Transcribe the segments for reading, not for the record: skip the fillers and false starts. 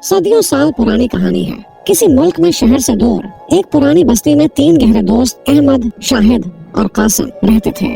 صدیوں سال پرانی کہانی ہے۔ کسی ملک میں شہر سے دور ایک پرانی بستی میں 3 گہرے دوست احمد، شاہد اور قاسم رہتے تھے۔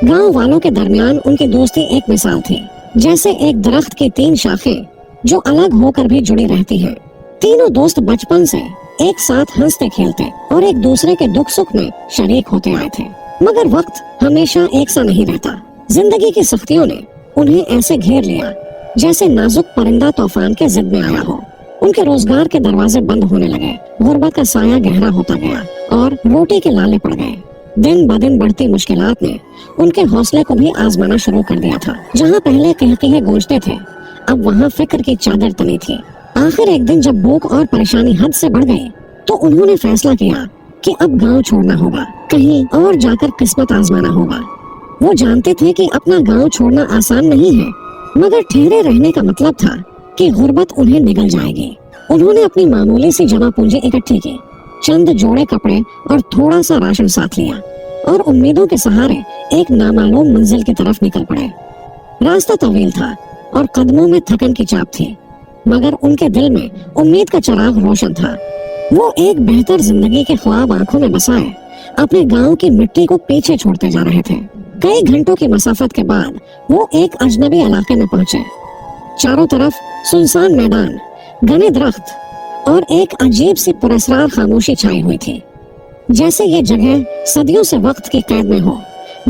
گاؤں والوں کے درمیان ان کی دوستی ایک مثال تھی، جیسے ایک درخت کی 3 شاخیں جو الگ ہو کر بھی جڑی رہتی ہیں۔ تینوں دوست بچپن سے ایک ساتھ ہنستے کھیلتے اور ایک دوسرے کے دکھ سکھ میں شریک ہوتے آئے تھے، مگر وقت ہمیشہ ایک سا نہیں رہتا۔ زندگی کی سختیوں نے انہیں ایسے گھیر لیا جیسے نازک پرندہ طوفان کے ضد میں آیا ہو۔ ان کے روزگار کے دروازے بند ہونے لگے، غربت کا سایہ گہرا ہوتا گیا اور روٹی کے لالے پڑ گئے۔ دن بدن بڑھتی مشکلات نے ان کے حوصلے کو بھی آزمانا شروع کر دیا تھا۔ جہاں پہلے قہقہے گونجتے تھے، اب وہاں فکر کی چادر تنی تھی۔ آخر ایک دن جب بھوک اور پریشانی حد سے بڑھ گئی تو انہوں نے فیصلہ کیا کہ اب گاؤں چھوڑنا ہوگا، کہیں اور جا کر قسمت آزمانا ہوگا۔ وہ جانتے تھے کہ اپنا گاؤں چھوڑنا آسان نہیں ہے، مگر ٹھہرے رہنے کا مطلب تھا کہ غربت انہیں نگل جائے گی۔ انہوں نے اپنی معمولی سی جمع پونجی اکٹھی کی، چند جوڑے کپڑے اور تھوڑا سا راشن ساتھ لیا اور امیدوں کے سہارے ایک نامعلوم منزل کی طرف نکل پڑے۔ راستہ طویل تھا اور قدموں میں تھکن کی چاپ تھی، مگر ان کے دل میں امید کا چراغ روشن تھا۔ وہ ایک بہتر زندگی کے خواب آنکھوں میں بسائے اپنے گاؤں کی مٹی کو پیچھے چھوڑتے جا رہے تھے۔ کئی گھنٹوں کی مسافت کے بعد وہ ایک اجنبی علاقے میں پہنچے۔ چاروں طرف سنسان میدان، گھنے درخت اور ایک عجیب سی پراسرار خاموشی چھائی ہوئی تھی، جیسے یہ جگہ صدیوں سے وقت کی قید میں ہو،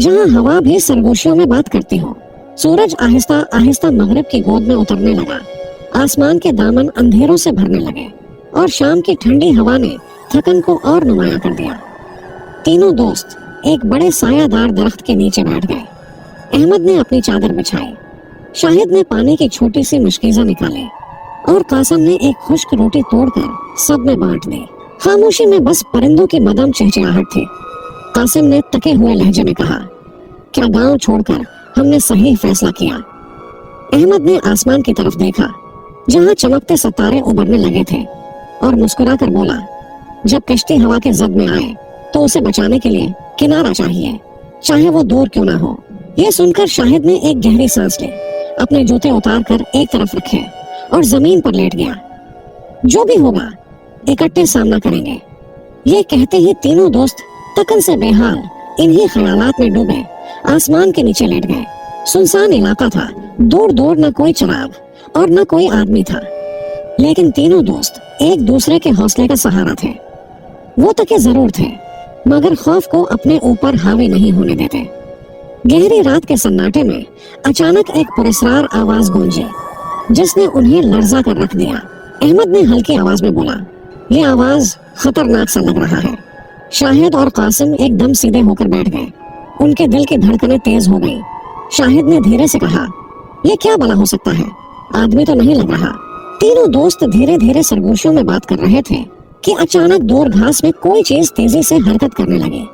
جہاں ہوا بھی سرگوشیوں میں بات کرتی ہو۔ سورج آہستہ آہستہ مغرب کی گود میں اترنے لگا، آسمان کے دامن اندھیروں سے بھرنے لگے اور شام کی ٹھنڈی ہوا نے تھکن کو اور نمایاں کر دیا۔ تینوں دوست ایک بڑے سایہ دار درخت کے نیچے بیٹھ گئے۔ احمد نے اپنی چادر بچھائی، شاہد نے پانی کی چھوٹی سی مشکیزہ نکالی اور قاسم نے ایک خشک روٹی توڑ کر سب میں بانٹ دی۔ خاموشی میں بس پرندوں کی مدم چہچہاہٹ تھی۔ قاسم نے تکے ہوئے لہجے میں کہا، کیا گاؤں چھوڑ کر ہم نے صحیح فیصلہ کیا؟ احمد نے آسمان کی طرف دیکھا جہاں چمکتے ستارے ابھرنے لگے تھے اور مسکرا کر بولا، جب کشتی ہوا کے زد میں آئے تو اسے بچانے کے لیے کنارہ چاہیے، چاہے وہ دور کیوں نہ ہو۔ یہ سن کر شاہد نے ایک گہری سانس لی، اپنے جوتے اتار کر ایک طرف رکھے اور زمین پر لیٹ گیا۔ جو بھی ہوگا اکٹھے سامنا کریں گے۔ یہ کہتے ہی تینوں دوست تکن سے بے حال انہی خیالات میں ڈوبے آسمان کے نیچے لیٹ گئے۔ سنسان علاقہ تھا، دور دور نہ کوئی چراغ اور نہ کوئی آدمی تھا، لیکن تینوں دوست ایک دوسرے کے حوصلے کا سہارا تھے۔ وہ تکے ضرور تھے، مگر خوف کو اپنے اوپر حاوی نہیں ہونے دیتے۔ گہری رات کے سناٹے میں اچانک ایک پراسرار آواز گونجی جس نے انہیں لرزا کر رکھ دیا۔ احمد نے ہلکی آواز میں بولا، یہ آواز خطرناک سا لگ رہا ہے۔ شاہد اور قاسم ایک دم سیدھے ہو کر بیٹھ گئے، ان کے دل کی دھڑکنیں تیز ہو گئیں۔ شاہد نے دھیرے سے کہا، یہ کیا بلا ہو سکتا ہے؟ آدمی تو نہیں لگ رہا۔ تینوں دوست دھیرے دھیرے سرگوشیوں میں بات کر رہے تھے کہ اچانک دور گھاس میں کوئی چیز تیزی سے حرکت کرنے لگی۔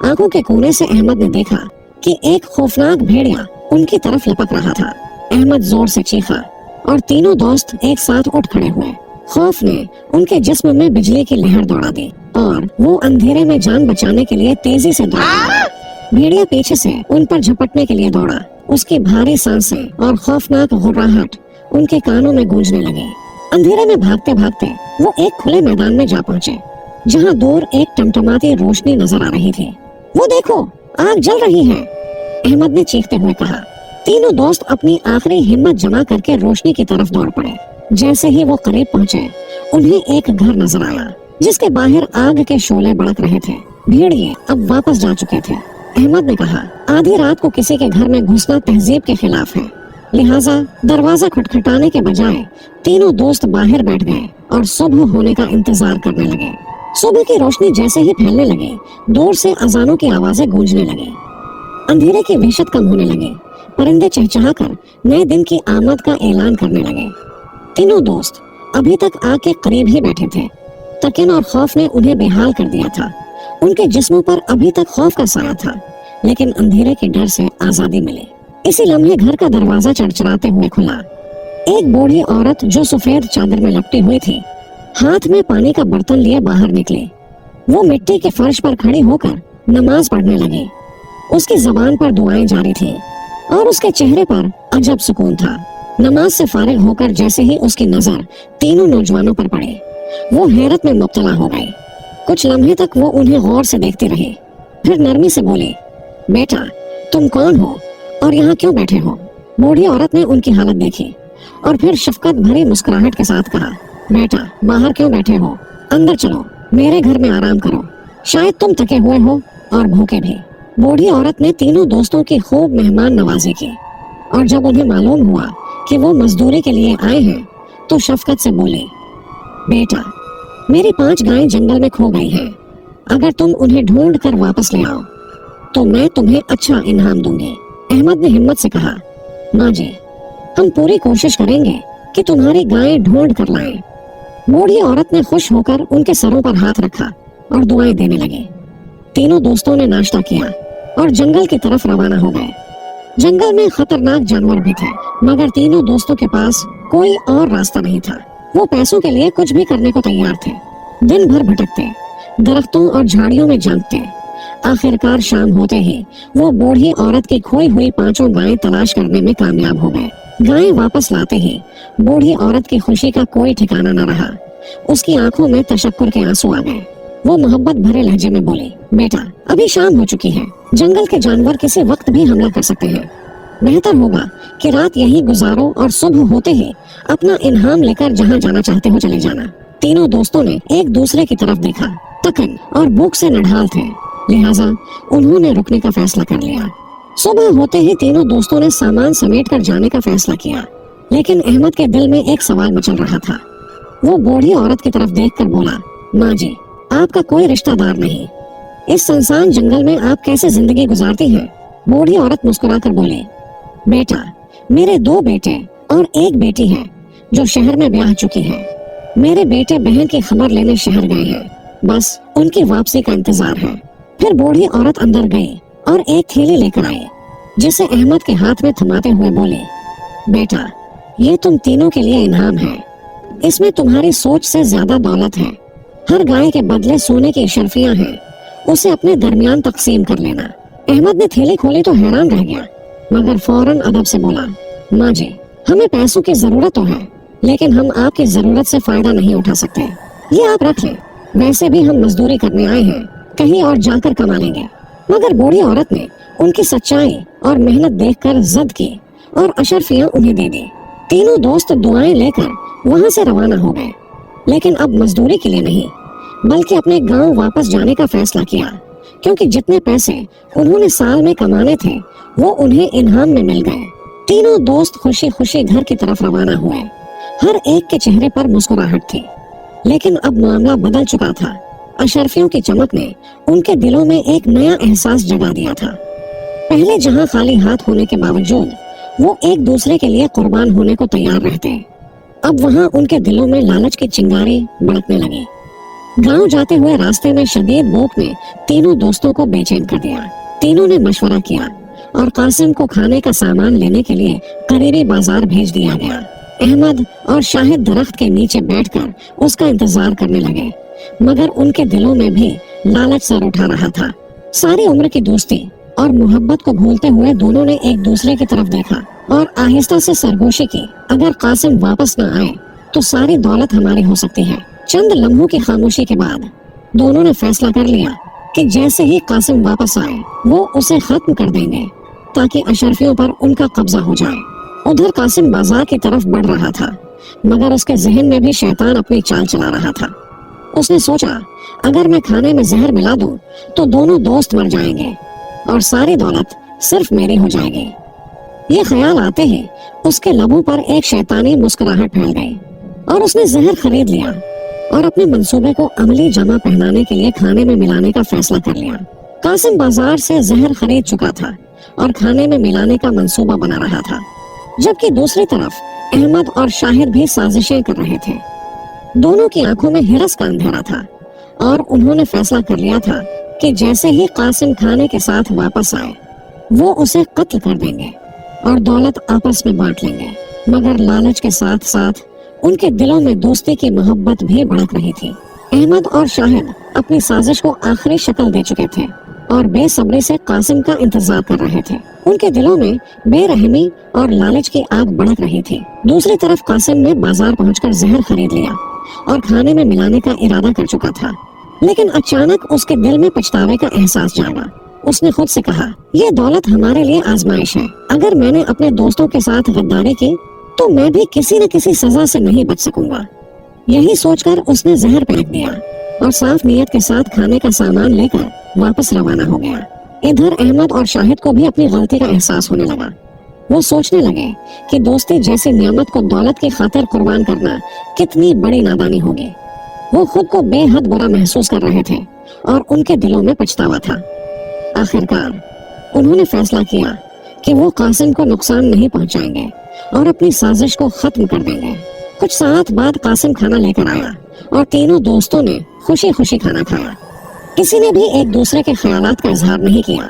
آنکھوں کے کونے سے احمد نے دیکھا کہ ایک خوفناک بھیڑیا ان کی طرف لپک رہا تھا۔ احمد زور سے چیخا اور تینوں دوست ایک ساتھ اٹھ کھڑے ہوئے۔ خوف نے ان کے جسم میں بجلی کی لہر دوڑا دی اور وہ اندھیرے میں جان بچانے کے لیے تیزی سے دوڑا۔ بھیڑیا پیچھے سے ان پر جھپٹنے کے لیے دوڑا۔ اس کی بھاری سانسیں اور خوفناک غراہٹ ان کے کانوں میں گونجنے لگی۔ اندھیرے میں بھاگتے بھاگتے وہ ایک کھلے میدان میں جا پہنچے جہاں دور ایک ٹمٹماتی روشنی نظر آ رہی تھی۔ وہ دیکھو، آگ جل رہی ہے، احمد نے چیختے ہوئے کہا۔ تینوں دوست اپنی آخری ہمت جمع کر کے روشنی کی طرف دوڑ پڑے۔ جیسے ہی وہ قریب پہنچے انہیں ایک گھر نظر آیا جس کے باہر آگ کے شعلے بڑک رہے تھے۔ بھیڑیے اب واپس جا چکے تھے۔ احمد نے کہا، آدھی رات کو کسی کے گھر میں گھسنا تہذیب کے خلاف ہے، لہٰذا دروازہ کھٹکھٹانے کے بجائے تینوں دوست باہر بیٹھ گئے اور صبح ہونے کا انتظار کرنے لگے۔ صبح کی روشنی جیسے ہی پھیلنے لگی، دور سے اذانوں کی آوازیں گونجنے لگی، اندھیرے کی وحشت کم ہونے لگی، پرندے چہچہا کر نئے دن کی آمد کا اعلان کرنے لگے۔ تینوں دوست ابھی تک آگ کے قریب ہی بیٹھے تھے۔ تکن اور خوف نے انہیں بے حال کر دیا تھا۔ ان کے جسموں پر ابھی تک خوف کا سایہ تھا، لیکن اندھیرے کے ڈر سے آزادی ملی۔ اسی لمحے گھر کا دروازہ چڑچڑاتے ہوئے کھلا۔ ایک بوڑھی عورت جو سفید چادر میں لپٹی ہوئی تھی، ہاتھ میں پانی کا برتن لیے باہر نکلی۔ وہ مٹی کے فرش پر کھڑی ہو کر نماز پڑھنے لگی۔ اس کی زبان پر دعائیں جاری تھیں اور اس کے چہرے پر عجب سکون تھا۔ नमाज से फारिग होकर जैसे ही उसकी नजर तीनों नौजवानों पर पड़ी, वो हैरत में मुब्तला हो गई। कुछ लम्हे तक वो उन्हें गौर से देखती रही, फिर नरमी से बोली, बेटा तुम कौन हो और यहाँ क्यों बैठे हो? बूढ़ी औरत ने उनकी हालत देखी और फिर शफकत भरी मुस्कुराहट के साथ कहा, बेटा बाहर क्यों बैठे हो? अंदर चलो, मेरे घर में आराम करो, शायद तुम थके हुए हो और भूखे भी। बूढ़ी औरत ने तीनों दोस्तों की खूब मेहमान नवाजी की और जब उन्हें मालूम हुआ कि वो मजदूरी के लिए आए हैं तो शफकत से बोली, बेटा मेरी 5 गायें जंगल में खो गई हैं, अगर तुम उन्हें ढूंढ कर वापस ले आओ तो मैं तुम्हें अच्छा इनाम दूंगी। अहमद ने हिम्मत से कहा, माँ जी हम पूरी कोशिश करेंगे कि तुम्हारी गायें ढूंढ कर लाएं। बूढ़ी औरत ने खुश होकर उनके सरों पर हाथ रखा और दुआएं देने लगे। तीनों दोस्तों ने नाश्ता किया और जंगल की तरफ रवाना हो गए। जंगल में खतरनाक जानवर भी थे, मगर तीनों दोस्तों के पास कोई और रास्ता नहीं था। वो पैसों के लिए कुछ भी करने को तैयार थे। दिन भर भटकते, दरख्तों और झाड़ियों में झांकते। आखिरकार शाम होते ही वो बूढ़ी औरत की खोई हुई 5 गायें तलाश करने में कामयाब हो गए। गायें वापस लाते ही बूढ़ी औरत की खुशी का कोई ठिकाना न रहा। उसकी आंखों में तशक्कुर के आंसू आ गए। वो मोहब्बत भरे लहजे में बोली, बेटा अभी शाम हो चुकी है, जंगल के जानवर किसी वक्त भी हमला कर सकते हैं। बेहतर होगा कि रात यहीं गुजारो और सुबह होते ही अपना इनाम लेकर जहाँ जाना चाहते हो चले जाना। तीनों दोस्तों ने एक दूसरे की तरफ देखा। थकन और भूख से नढाल थे, लिहाजा उन्होंने रुकने का फैसला कर लिया। सुबह होते ही तीनों दोस्तों ने सामान समेट कर जाने का फैसला किया, लेकिन अहमद के दिल में एक सवाल मचल रहा था। वो बूढ़ी औरत की तरफ देखकर बोला, माँ जी आपका कोई रिश्तेदार नहीं, इस सुनसान जंगल में आप कैसे जिंदगी गुजारती हैं? बूढ़ी औरत मुस्कुराकर बोली, बेटा मेरे 2 बेटे और 1 बेटी है जो शहर में ब्याह चुकी है। मेरे बेटे बहन की खबर लेने शहर गए हैं, बस उनकी वापसी का इंतजार है। फिर बूढ़ी औरत अंदर गई और एक थैली लेकर आई, जिसे अहमद के हाथ में थमाते हुए बोले, बेटा ये तुम तीनों के लिए इनाम है, इसमें तुम्हारी सोच से ज्यादा दौलत है। हर गाय के बदले सोने की शर्फियां हैं, उसे अपने दरमियान तकसीम कर लेना। अहमद ने थैली खोली तो हैरान रह गया, मगर फौरन अदब से बोला, माँ जी हमें पैसों की जरूरत तो है, लेकिन हम आपकी जरूरत से फायदा नहीं उठा सकते, ये आप रख लें। वैसे भी हम मजदूरी करने आए हैं, कहीं और जाकर कमा लेंगे। मगर बूढ़ी औरत ने उनकी सच्चाई और मेहनत देखकर जिद की और अशर्फियां उन्हें दे दी। तीनों दोस्त दुआएं लेकर वहां से रवाना हो गए, लेकिन अब मजदूरी के लिए नहीं, बल्कि अपने गांव वापस जाने का फैसला किया, क्योंकि जितने पैसे उन्होंने साल में कमाने थे वो उन्हें इनाम में मिल गए। तीनों दोस्त खुशी खुशी घर की तरफ रवाना हुए। हर एक के चेहरे पर मुस्कुराहट थी, लेकिन अब मामला बदल चुका था। अशर्फियों की चमक ने उनके दिलों में एक नया एहसास जगा दिया था। पहले जहां खाली हाथ होने के बावजूद वो एक दूसरे के लिए कुर्बान होने को तैयार रहते, अब वहां उनके दिलों में लालच की चिंगारी भड़कने लगी। गांव जाते हुए रास्ते में शदीद भूख ने तीनों दोस्तों को बेचैन कर दिया। तीनों ने मशवरा किया और कासिम को खाने का सामान लेने के लिए करीबी बाजार भेज दिया गया। अहमद और शाहिद दरख्त के नीचे बैठकर उसका इंतजार करने लगे, मगर उनके दिलों में भी लालच सर उठा रहा था। सारी उम्र की दोस्ती और मोहब्बत को भूलते हुए दोनों ने एक दूसरे की तरफ देखा और आहिस्ता से सरगोशी की, अगर कासिम वापस न आए तो सारी दौलत हमारी हो सकती है। चंद लम्हों की खामोशी के बाद दोनों ने फैसला कर लिया कि जैसे ही कासिम वापस आए वो उसे खत्म कर देंगे, ताकि अशरफियों पर उनका कब्जा हो जाए। उधर कासिम बाजार की तरफ बढ़ रहा था, मगर उसके जहन में भी शैतान अपनी चाल चला रहा था। उसने सोचा, अगर मैं खाने में जहर मिला दूं तो दोनों दोस्त मर जाएंगे और सारी दौलत सिर्फ मेरी हो जाएगी। ये ख्याल आते ही उसके लबों पर एक शैतानी मुस्कुराहट फैल गई और उसने जहर खरीद लिया और अपने मंसूबे को अमली जमा पहनाने के लिए खाने में मिलाने का फैसला कर लिया। कासिम बाजार से जहर खरीद चुका था और खाने में मिलाने का मंसूबा बना रहा था, जबकि दूसरी तरफ अहमद और शाहिद भी साजिशें कर रहे थे। दोनों की आंखों में हिरस का अंधेरा था और उन्होंने फैसला कर लिया था कि जैसे ही कासिम खाने के साथ वापस आए वो उसे कत्ल कर देंगे और दौलत आपस में बांट लेंगे। मगर लालच के साथ साथ उनके दिलों में दोस्ती की मोहब्बत भी भड़क रही थी। अहमद और शाहिद अपनी साजिश को आखिरी शक्ल दे चुके थे और बेसब्री से कासिम का इंतजार कर रहे थे। उनके दिलों में बेरहमी और लालच की आग भड़क रही थी। दूसरी तरफ कासिम ने बाजार पहुंचकर जहर खरीद लिया और खाने में मिलाने का इरादा कर चुका था, लेकिन अचानक उसके दिल में पछतावे का एहसास जागा। उसने खुद से कहा, ये दौलत हमारे लिए आजमाइश है। अगर मैंने अपने दोस्तों के साथ गद्दारी की तो मैं भी किसी न किसी सजा से नहीं बच सकूंगा। यही सोचकर उसने जहर फेंक दिया और साफ नीयत के साथ खाने का सामान लेकर वापस रवाना हो गया। इधर अहमद और शाहिद को भी अपनी गलती का एहसास होने लगा। वो सोचने लगे कि दोस्ती जैसी नियामत को दौलत की खातिर कुर्बान करना कितनी बड़ी नादानी होगी। वो खुद को बेहद बुरा महसूस कर रहे थे और उनके दिलों में पछतावा था। आखिरकार उन्होंने फैसला किया कि वो कासिम को नुकसान नहीं पहुंचाएंगे और अपनी साजिश को खत्म कर देंगे। कुछ साथ बाद कासिम खाना लेकर आया और तीनों दोस्तों ने खुशी खुशी खाना खाया। किसी ने भी एक दूसरे के ख्यालात का इजहार नहीं किया,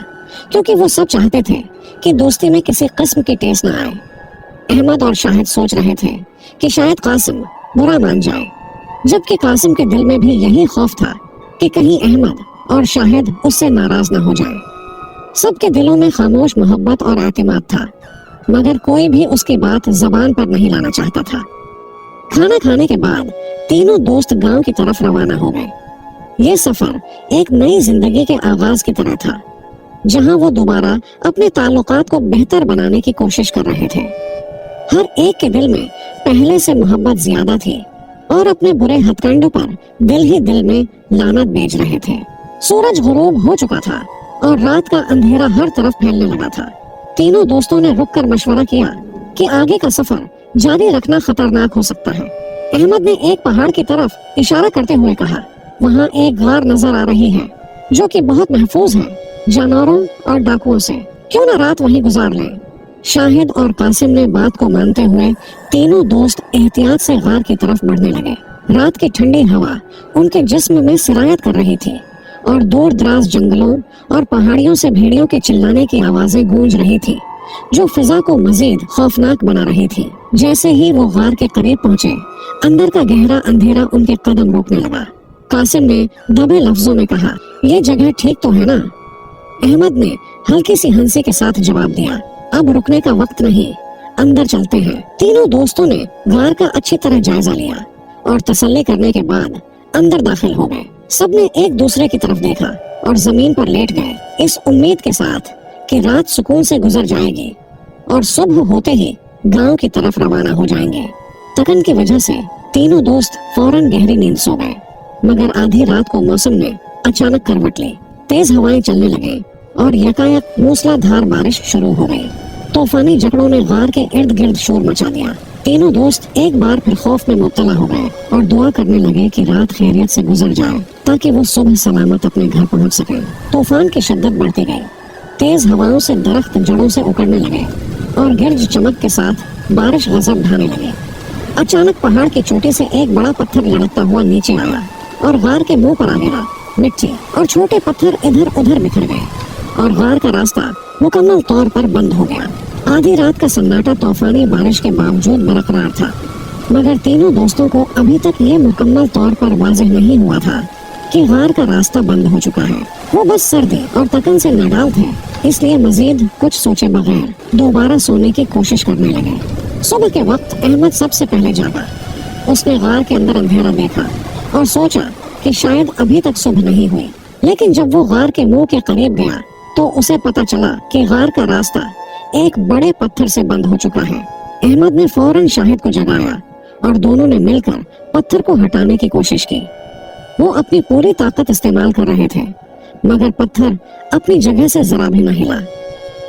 क्योंकि वो सब चाहते थे कि दोस्ती में किसी किस्म की टेस न आए। अहमद और शाहिद सोच रहे थे कि शायद कासिम बुरा मान जाए, जबकि कासिम के दिल में भी यही खौफ था कि कहीं अहमद और शाहिद उससे नाराज न हो जाए। सबके दिलों में खामोश मोहब्बत और एतमाद था, मगर कोई भी उसकी बात जबान पर नहीं लाना चाहता था। खाना खाने के बाद तीनों दोस्त गांव की तरफ रवाना हो गए। ये सफर एक नई जिंदगी के आगाज की तरह था, जहां वो दोबारा अपने ताल्लुकात को बेहतर बनाने की कोशिश कर रहे थे। हर एक के दिल में पहले से मोहब्बत ज्यादा थी और अपने बुरे हथकंडों पर दिल ही दिल में लानत बेच रहे थे। सूरज गुरूब हो चुका था और रात का अंधेरा हर तरफ फैलने लगा था। तीनों दोस्तों ने रुककर मशवरा किया कि आगे का सफर जारी रखना खतरनाक हो सकता है। अहमद ने एक पहाड़ की तरफ इशारा करते हुए कहा, वहाँ एक गार नजर आ रही है जो कि बहुत महफूज है जानवरों और डाकुओं से। क्यों न रात वहीं गुजार लें। शाहिद और कासिम ने बात को मानते हुए तीनों दोस्त एहतियात से गार की तरफ बढ़ने लगे। रात की ठंडी हवा उनके जिस्म में सिरायत कर रही थी और दूर दराज जंगलों और पहाड़ियों से भेड़ियों के चिल्लाने की आवाजें गूंज रही थी, जो फिजा को मजीद खौफनाक बना रही थी। जैसे ही वो गार के करीब पहुंचे, अंदर का गहरा अंधेरा उनके कदम रोकने लगा। कासिम ने दबे लफ्जों में कहा, ये जगह ठीक तो है ना? अहमद ने हल्की सी हंसी के साथ जवाब दिया, अब रुकने का वक्त नहीं, अंदर चलते हैं। तीनों दोस्तों ने गार का अच्छी तरह जायजा लिया और तसल्ली करने के बाद अंदर दाखिल हो गए। सबने एक दूसरे की तरफ देखा और जमीन पर लेट गए, इस उम्मीद के साथ कि रात सुकून से गुजर जाएगी और सुबह होते ही गांव की तरफ रवाना हो जाएंगे। थकन की वजह से तीनों दोस्त फौरन गहरी नींद सो गए, मगर आधी रात को मौसम ने अचानक करवट ली। तेज हवाएं चलने लगे और यकायक मूसलाधार बारिश शुरू हो गई। तूफानी झकड़ों ने गार के इर्द गिर्द शोर मचा दिया। तीनों दोस्त एक बार फिर खौफ में मुब्तला हो गए और दुआ करने लगे कि रात खैरियत से गुजर जाए ताकि वो सुबह सलामत अपने घर पहुंच सके। तूफान की शिद्दत बढ़ती गई। तेज हवाओं से दरख्त जड़ों से उखड़ने लगे और गर्ज चमक के साथ बारिश गजब ढाने लगे। अचानक पहाड़ की चोटी से एक बड़ा पत्थर लड़कता हुआ नीचे आया और गार के मुंह पर आ गिरा। मिट्टी और छोटे पत्थर इधर उधर बिखर गए और गार का रास्ता मुकम्मल तौर पर बंद हो गया। आधी रात का सन्नाटा तूफानी बारिश के बावजूद बरकरार था, मगर तीनों दोस्तों को अभी तक ये मुकम्मल तौर पर वाज़ेह नहीं हुआ था कि गार का रास्ता बंद हो चुका है। वो बस सर्दी और थकन से नाडाल थे, इसलिए मजीद कुछ सोचे बगैर दोबारा सोने की कोशिश करने लगे। सुबह के वक्त अहमद सबसे पहले जागा। उसने गार के अंदर अंधेरा देखा और सोचा कि शायद अभी तक सुबह नहीं हुई, लेकिन जब वो गार के मुंह के करीब गया तो उसे पता चला कि गार का रास्ता एक बड़े पत्थर से बंद हो चुका है। अहमद ने फौरन शाहिद को जगाया और दोनों ने मिलकर पत्थर को हटाने की कोशिश की। वो अपनी पूरी ताकत इस्तेमाल कर रहे थे, मगर पत्थर अपनी जगह से जरा भी न हिला।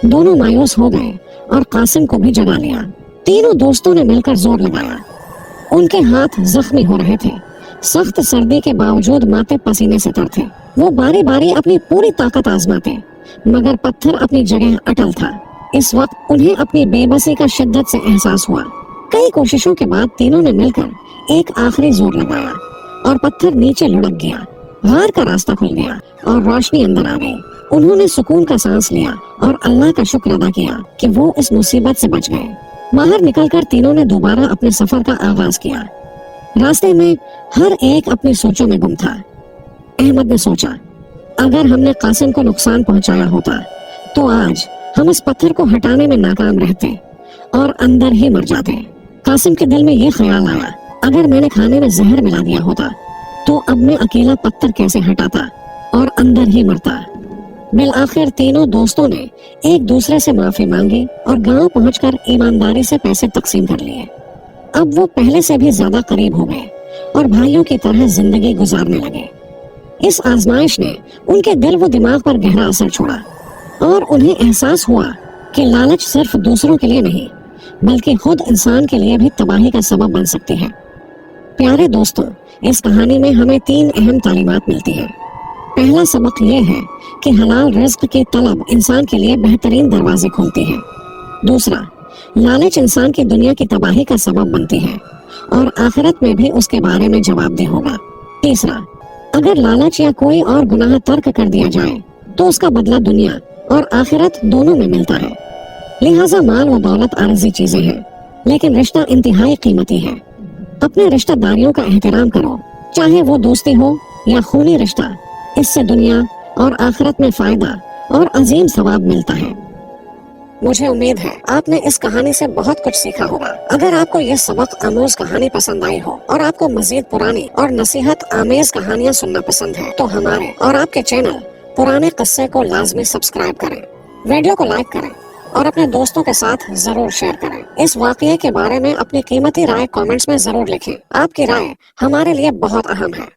दोनों मायूस हो गए और कासिम को भी जगा लिया। तीनों दोस्तों ने मिलकर जोर लगाया। उनके हाथ जख्मी हो रहे थे। सख्त सर्दी के बावजूद माथे पसीने से तर थे। वो बारी बारी अपनी पूरी ताकत आजमाते, मगर पत्थर अपनी जगह अटल था। इस वक्त उन्हें अपनी बेबसी का शिद्दत से एहसास हुआ। कई कोशिशों के बाद तीनों ने मिलकर एक आखिरी जोर लगाया और पत्थर नीचे लुढ़क गया। गार का रास्ता खुल गया और रोशनी अंदर आ गई। उन्होंने सुकून का सांस लिया और अल्लाह का शुक्र अदा किया कि वो इस मुसीबत से बच गए। बाहर निकलकर तीनों ने दोबारा अपने सफर का आगाज किया। रास्ते में हर एक अपनी सोचों में गुम था। अहमद ने सोचा, اگر ہم نے قاسم کو نقصان پہنچایا ہوتا تو آج ہم اس پتھر کو ہٹانے میں ناکام رہتے اور اندر ہی مر جاتے۔ قاسم کے دل میں یہ خیال آیا، اگر میں نے کھانے میں زہر ملا دیا ہوتا تو اب میں اکیلا پتھر کیسے ہٹاتا اور اندر ہی مرتا۔ بالآخر تینوں دوستوں نے ایک دوسرے سے معافی مانگی اور گاؤں پہنچ کر ایمانداری سے پیسے تقسیم کر لیے۔ اب وہ پہلے سے بھی زیادہ قریب ہو گئے اور بھائیوں کی طرح زندگی گزارنے لگے۔ اس آزمائش نے ان کے دل و دماغ پر گہرا اثر چھوڑا اور انہیں احساس ہوا کہ لالچ صرف دوسروں کے لیے نہیں بلکہ خود انسان کے لیے بھی تباہی کا سبب بن سکتی ہے۔ پیارے دوستوں، اس کہانی میں ہمیں 3 اہم تعلیمات ملتی ہیں۔ پہلا سبق یہ ہے کہ حلال رزق کی طلب انسان کے لیے بہترین دروازے کھولتی ہے۔ دوسرا، لالچ انسان کی دنیا کی تباہی کا سبب بنتی ہے اور آخرت میں بھی اس کے بارے میں جواب دہ ہوگا۔ تیسرا، اگر لالچ یا کوئی اور گناہ ترک کر دیا جائے تو اس کا بدلہ دنیا اور آخرت دونوں میں ملتا ہے۔ لہٰذا مال و دولت عارضی چیزیں ہیں لیکن رشتہ انتہائی قیمتی ہے۔ اپنے رشتہ داریوں کا احترام کرو، چاہے وہ دوستی ہو یا خونی رشتہ، اس سے دنیا اور آخرت میں فائدہ اور عظیم ثواب ملتا ہے۔ مجھے امید ہے آپ نے اس کہانی سے بہت کچھ سیکھا ہوگا۔ اگر آپ کو یہ سبق آموز کہانی پسند آئی ہو اور آپ کو مزید پرانی اور نصیحت آمیز کہانیاں سننا پسند ہے تو ہمارے اور آپ کے چینل پرانے قصے کو لازمی سبسکرائب کریں، ویڈیو کو لائک کریں اور اپنے دوستوں کے ساتھ ضرور شیئر کریں۔ اس واقعے کے بارے میں اپنی قیمتی رائے کامنٹس میں ضرور لکھیں۔ آپ کی رائے ہمارے لیے بہت اہم ہے۔